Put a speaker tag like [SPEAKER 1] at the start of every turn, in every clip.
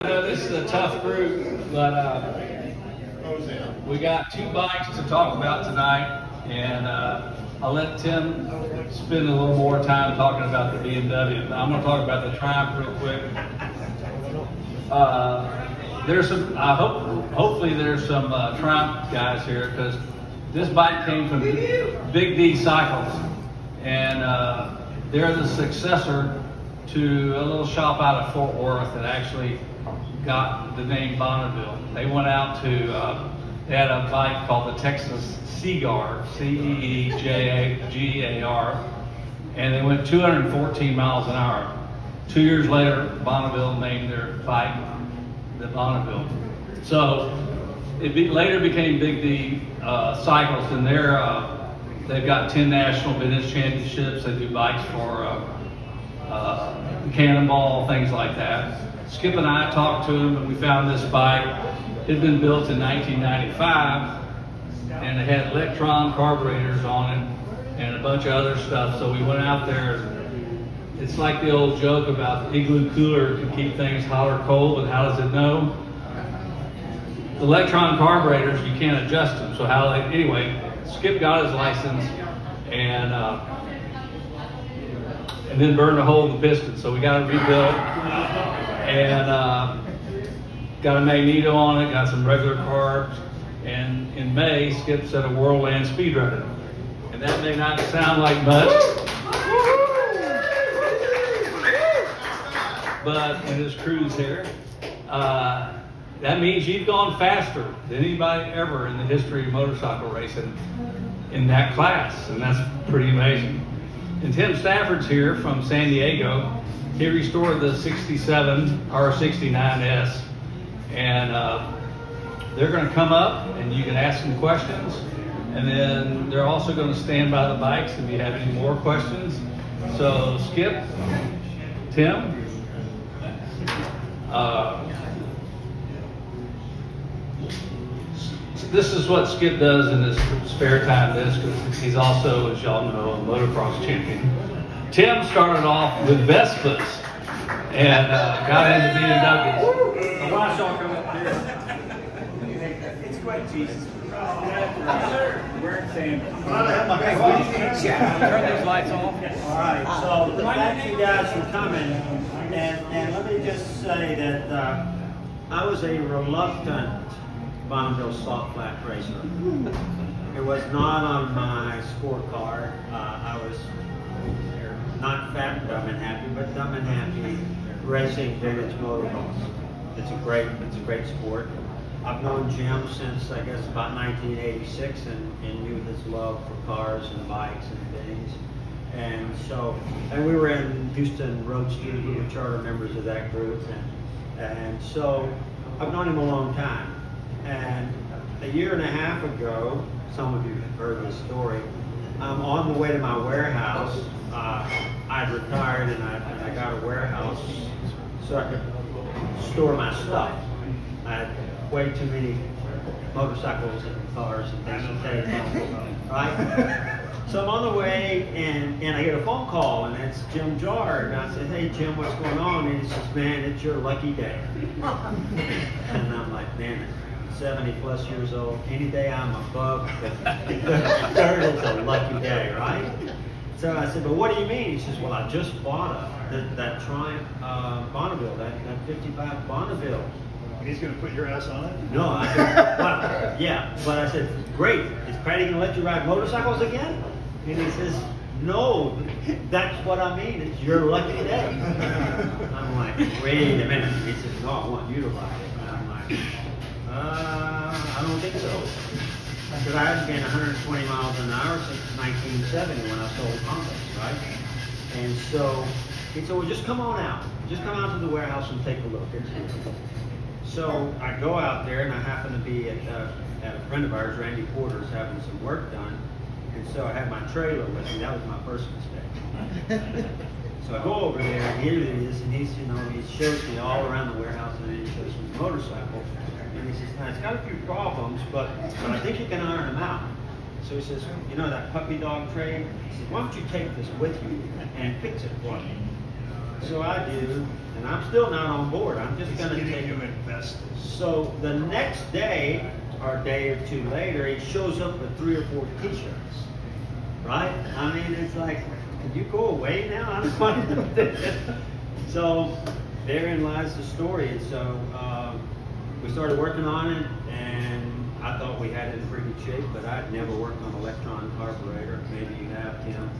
[SPEAKER 1] I know this is a tough group, but we got two bikes to talk about tonight, and I'll let Tim spend a little more time talking about the BMW. I'm going to talk about the Triumph real quick. There's some. Hopefully there's some Triumph guys here, because this bike came from Big D Cycles, and they're the successor to a little shop out of Fort Worth that actually got the name Bonneville. They went out to, they had a bike called the Texas Ceegar, Ceegar, and they went 214 miles an hour. 2 years later, Bonneville named their bike the Bonneville. So it later became Big D Cycles, and they've got 10 national business championships. They do bikes for Cannonball, things like that. Skip and I talked to him, and we found this bike. It had been built in 1995, and it had electron carburetors on it and a bunch of other stuff. So we went out there. It's like the old joke about the igloo cooler to keep things hot or cold, but how does it know? The electron carburetors, you can't adjust them. So anyway, Skip got his license, and then burned a hole in the piston. So we got it rebuilt, and got a magneto on it, got some regular carbs, and in May, Skip set a world land speed record. And that may not sound like much, but in his cruise here, that means you've gone faster than anybody ever in the history of motorcycle racing in that class, and that's pretty amazing. And Tim Stafford's here from San Diego. He restored the 67 or 69S, and they're going to come up and you can ask them questions, and then they're also going to stand by the bikes if you have any more questions. So Skip, Tim, this is what Skip does in his spare time, because he's also, as y'all know, a motocross champion. Tim started off with Vespas and got into BMWs.
[SPEAKER 2] Why y'all come up here? It's quite Jesus. We're in San. Turn these lights off.
[SPEAKER 3] All right, so thank you guys for coming. And let me just say that I was a reluctant Bonneville salt flat racer. It was not on my scorecard. I was not fat, dumb and happy, but dumb and happy racing vintage motorcycles. It's a great sport. I've known Jim since I guess about 1986, and knew his love for cars and bikes and things. And we were in Houston Roadsters. We were charter members of that group, and so I've known him a long time. And a year and a half ago, some of you have heard this story, I'm on the way to my warehouse. I'd retired, and I got a warehouse so I could store my stuff. I had way too many motorcycles and cars and things to take home, right? So I'm on the way, and I get a phone call, and it's Jim Jard. And I said, "Hey Jim, what's going on?" And he says, "Man, it's your lucky day." And I'm like, "Man, 70 plus years old, any day I'm above the third is a lucky day, right?" So I said, "But what do you mean?" He says, "Well, I just bought that Triumph Bonneville, that 55 Bonneville."
[SPEAKER 2] And he's going to put your ass on it?
[SPEAKER 3] No, I said, "Well, yeah," but I said, "Great, is Patty going to let you ride motorcycles again?" And he says, "No, that's what I mean, it's your lucky day." I'm like, "Wait a minute." He says, "No, I want you to ride it." And I'm like, I don't think so. Because I hadn't been 120 miles an hour since 1970 when I sold Hondas, right? And so he said, "Well, just come on out. Just come out to the warehouse and take a look." So I go out there, and I happen to be at a friend of ours, Randy Porter's, having some work done. And so I had my trailer with me. That was my first mistake. So I go over there, and here it is, and he shows me all around the warehouse, and then he shows me the motorcycle. And he says, "Now, it's got a few problems, but I think you can iron them out." So he says, "You know that puppy dog tray?" He said, "Why don't you take this with you and fix it for me?" So I do, and I'm still not on board. I'm just going to take
[SPEAKER 2] you invested.
[SPEAKER 3] So the next day, or a day or two later, he shows up with 3 or 4 T-shirts. Right? I mean, it's like, could you go away now? I don't want to do this. So therein lies the story. And so we started working on it, and I thought we had it in pretty good shape, but I'd never worked on an electron carburetor. Maybe you have, Tim.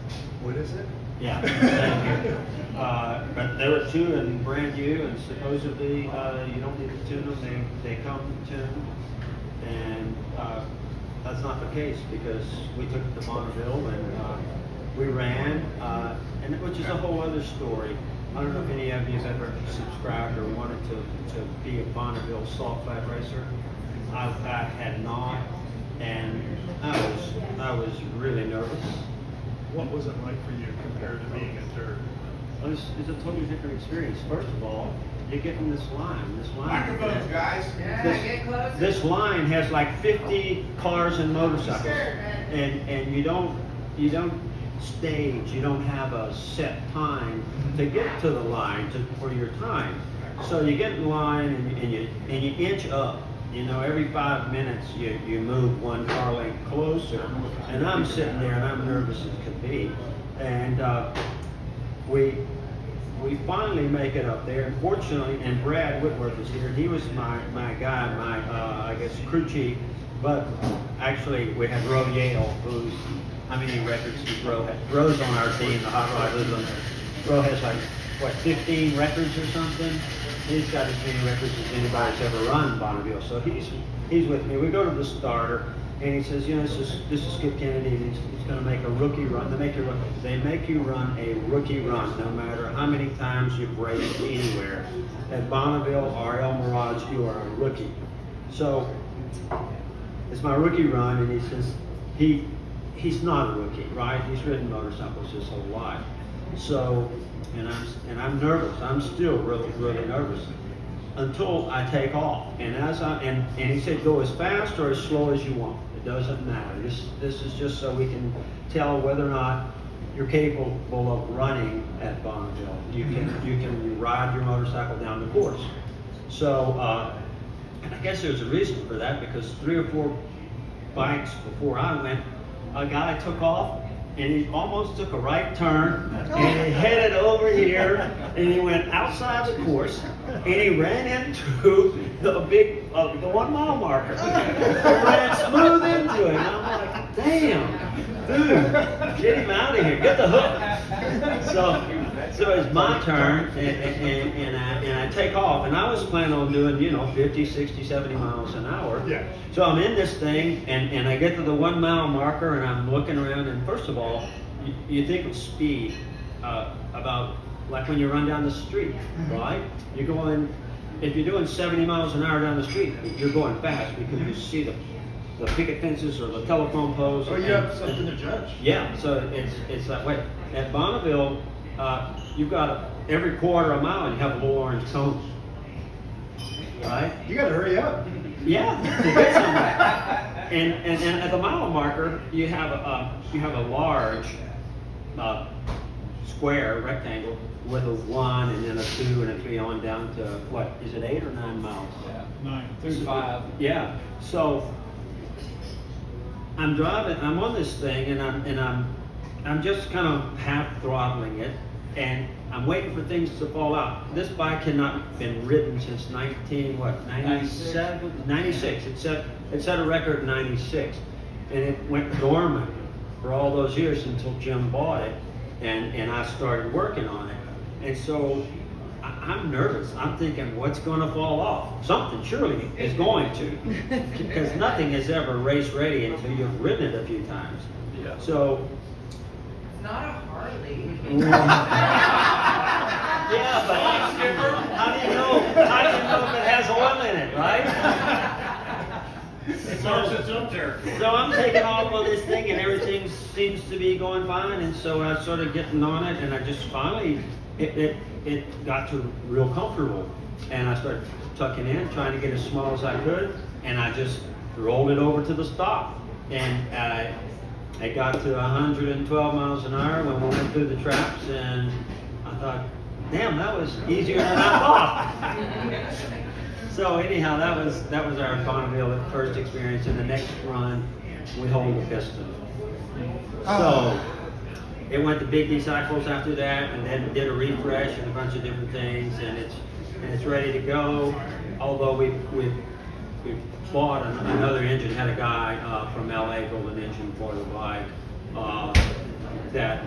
[SPEAKER 2] What is it?
[SPEAKER 3] Yeah, thank you. But there were 2 and brand new, and supposedly you don't need to tune them, they come tuned. And that's not the case, because we took it to Bonneville and we ran, and which is a whole other story. I don't know if any of you have ever subscribed or wanted to be a Bonneville salt flat racer. I had not, and I was really nervous.
[SPEAKER 2] What was it like for you compared to being a dirt?
[SPEAKER 3] It's a totally different experience. First of all, you get in this line.
[SPEAKER 4] Microphones, guys. Get close.
[SPEAKER 3] This line has like 50 cars and motorcycles, and you don't stage. You don't have a set time to get to the line for your time. So you get in line and you inch up. You know, every 5 minutes you move 1 car length closer, and I'm sitting there and I'm nervous as could be. And we finally make it up there. Unfortunately, and Brad Whitworth is here. He was my guy, I guess crew chief. But actually, we had Ro Yale, who's how many records does Ro have? Ro's on our team, the Hot Rod Hoodlums. Ro has like what 15 records or something. He's got as many records as anybody's ever run Bonneville. So he's with me. We go to the starter, and he says, you know, this is Skip Kennedy, and he's going to make a rookie run. They make you run a rookie run, no matter how many times you've raced anywhere. At Bonneville or El Mirage, you are a rookie. So it's my rookie run, and he says he's not a rookie, right? He's ridden motorcycles his whole life. So. And I'm nervous. I'm still really nervous until I take off. And and he said, go as fast or as slow as you want. It doesn't matter. This is just so we can tell whether or not you're capable of running at Bonneville. You can ride your motorcycle down the course. So and I guess there's a reason for that, because 3 or 4 bikes before I went, a guy took off. And he almost took a right turn, and he headed over here, and he went outside the course, and he ran into the 1 mile marker. He ran smooth into it, and I'm like, damn, dude, get him out of here, get the hook. So it's my turn, and I take off, and I was planning on doing, 50, 60, 70 miles an hour.
[SPEAKER 2] Yeah.
[SPEAKER 3] So I'm in this thing, and I get to the 1 mile marker, and I'm looking around, and first of all, you think of speed about like when you run down the street, right? You're going, if you're doing 70 miles an hour down the street, you're going fast because you see the picket fences or the telephone poles.
[SPEAKER 2] Oh, you have something to judge.
[SPEAKER 3] Yeah, so it's like, wait, at Bonneville, you've got every quarter of a mile, you have a little orange cone, right?
[SPEAKER 2] You got to hurry up.
[SPEAKER 3] Yeah, to get somewhere. And at the mile marker, you have a large square rectangle with a 1 and then a 2 and a 3 on down to what is it, 8 or 9 miles?
[SPEAKER 2] Yeah, 9
[SPEAKER 1] through 5.
[SPEAKER 3] Yeah. So I'm driving. I'm on this thing, and I'm just kind of half throttling it, and I'm waiting for things to fall out. This bike had not been ridden since 97, 96. It set a record in 96, and it went dormant for all those years until Jim bought it, and I started working on it. And so I'm nervous. I'm thinking, what's going to fall off? Something surely is going to, because nothing is ever race ready until you've ridden it a few times.
[SPEAKER 2] Yeah.
[SPEAKER 3] So.
[SPEAKER 4] It's not a Harley.
[SPEAKER 3] Yeah, but how do you know if it has oil in it, right? So I'm taking off on this thing, and everything seems to be going fine, and so I started getting on it, and I just finally, it got to real comfortable, and I started tucking in, trying to get as small as I could, and I just rolled it over to the stop, and I got to 112 miles an hour when we went through the traps, and I thought, damn, that was easier than I thought. So anyhow, that was our Bonneville first experience. In the next run, we hold the piston. So it went to big D cycles after that, and then did a refresh and a bunch of different things, and it's ready to go. Although we bought another engine, had a guy from LA build an engine for the bike that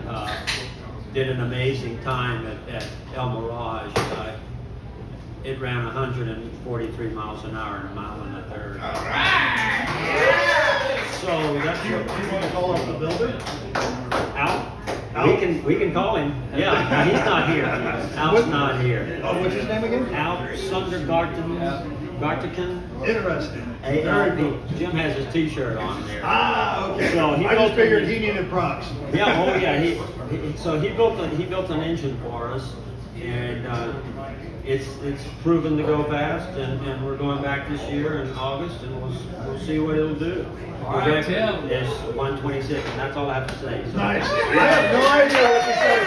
[SPEAKER 3] did an amazing time at El Mirage. It ran 143 miles an hour in a mile and a third.
[SPEAKER 2] All right.
[SPEAKER 3] So that's
[SPEAKER 5] You want to call up the builder?
[SPEAKER 3] Al. We can call him. Yeah, he's not here. Al's not here.
[SPEAKER 5] Oh, what's his name again?
[SPEAKER 3] Al Sundergarten.
[SPEAKER 5] Interesting.
[SPEAKER 3] ALD. Jim has his T-shirt on there.
[SPEAKER 5] Ah, okay.
[SPEAKER 3] So he
[SPEAKER 5] I just
[SPEAKER 3] built
[SPEAKER 5] figured
[SPEAKER 3] an-
[SPEAKER 5] he needed props.
[SPEAKER 3] Yeah, oh yeah. He built an engine for us, and it's proven to go fast, and we're going back this year in August, and we'll see what it'll do.
[SPEAKER 1] All right,
[SPEAKER 3] Quebec
[SPEAKER 1] Tim.
[SPEAKER 3] is 126, and that's all I have to say. So.
[SPEAKER 5] Nice. I have no idea what to say.